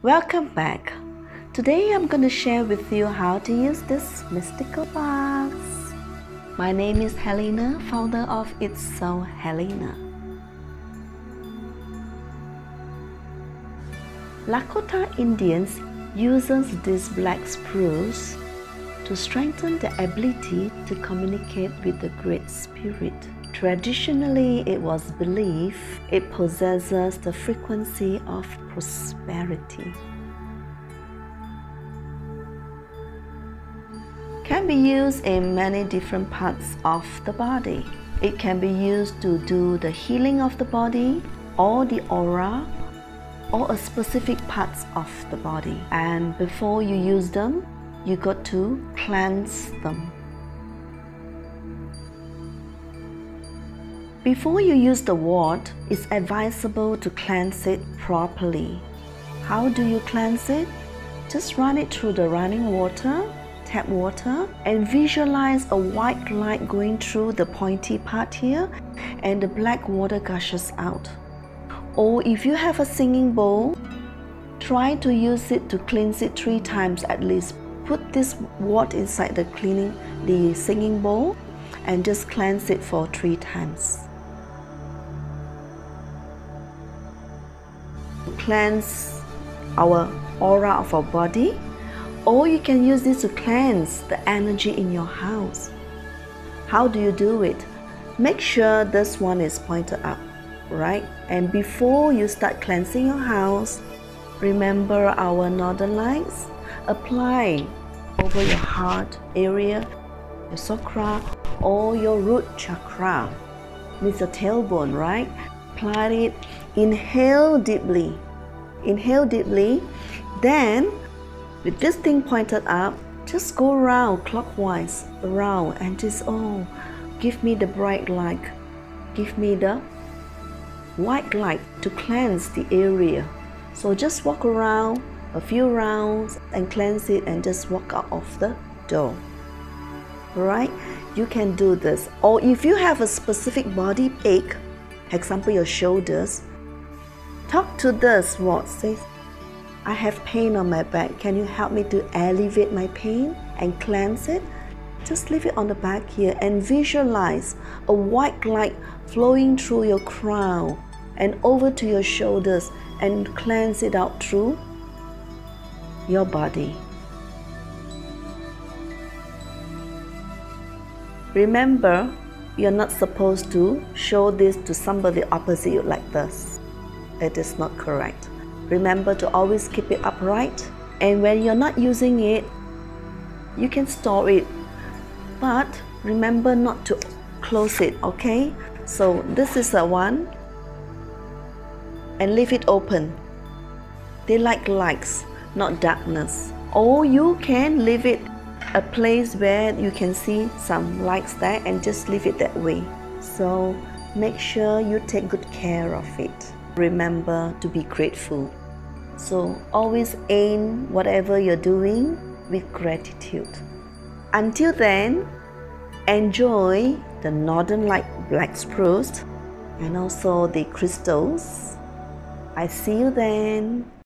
Welcome back. Today I'm going to share with you how to use this mystical box. My name is Helena, founder of Itsohelena. Lakota Indians uses this black spruce to strengthen the ability to communicate with the Great Spirit. Traditionally, it was believed it possesses the frequency of prosperity. Can be used in many different parts of the body. It can be used to do the healing of the body or the aura or a specific parts of the body. And before you use them, you got to cleanse them. Before you use the wand, it's advisable to cleanse it properly. How do you cleanse it? Just run it through the running water, tap water, and visualize a white light going through the pointy part here, and the black water gushes out. Or if you have a singing bowl, try to use it to cleanse it 3 times at least. Put this wand inside the singing bowl and just cleanse it for 3 times. Cleanse our aura of our body, or you can use this to cleanse the energy in your house. How do you do it? Make sure this one is pointed up, right? And before you start cleansing your house, remember our northern lights. Apply over your heart area, your chakra, or your root chakra. It's a tailbone, right? Apply it. Inhale deeply. Inhale deeply. Then, with this thing pointed up, just go around clockwise, around, and just, give me the bright light. Give me the white light to cleanse the area. So just walk around a few rounds and cleanse it and just walk out of the door. Alright? You can do this. Or if you have a specific body ache, example your shoulders, talk to this wand. Say, I have pain on my back. Can you help me to alleviate my pain and cleanse it? Just leave it on the back here and visualize a white light flowing through your crown and over to your shoulders and cleanse it out through your body. Remember, you're not supposed to show this to somebody opposite you like this. It is not correct. Remember to always keep it upright, and when you're not using it, you can store it, but remember not to close it, okay? So this is the one, and leave it open. They like lights, not darkness. Or you can leave it a place where you can see some lights there and just leave it that way. So make sure you take good care of it. Remember to be grateful. So always aim whatever you're doing with gratitude. Until then, enjoy the Northern Light Black Spruce and also the crystals. I see you then.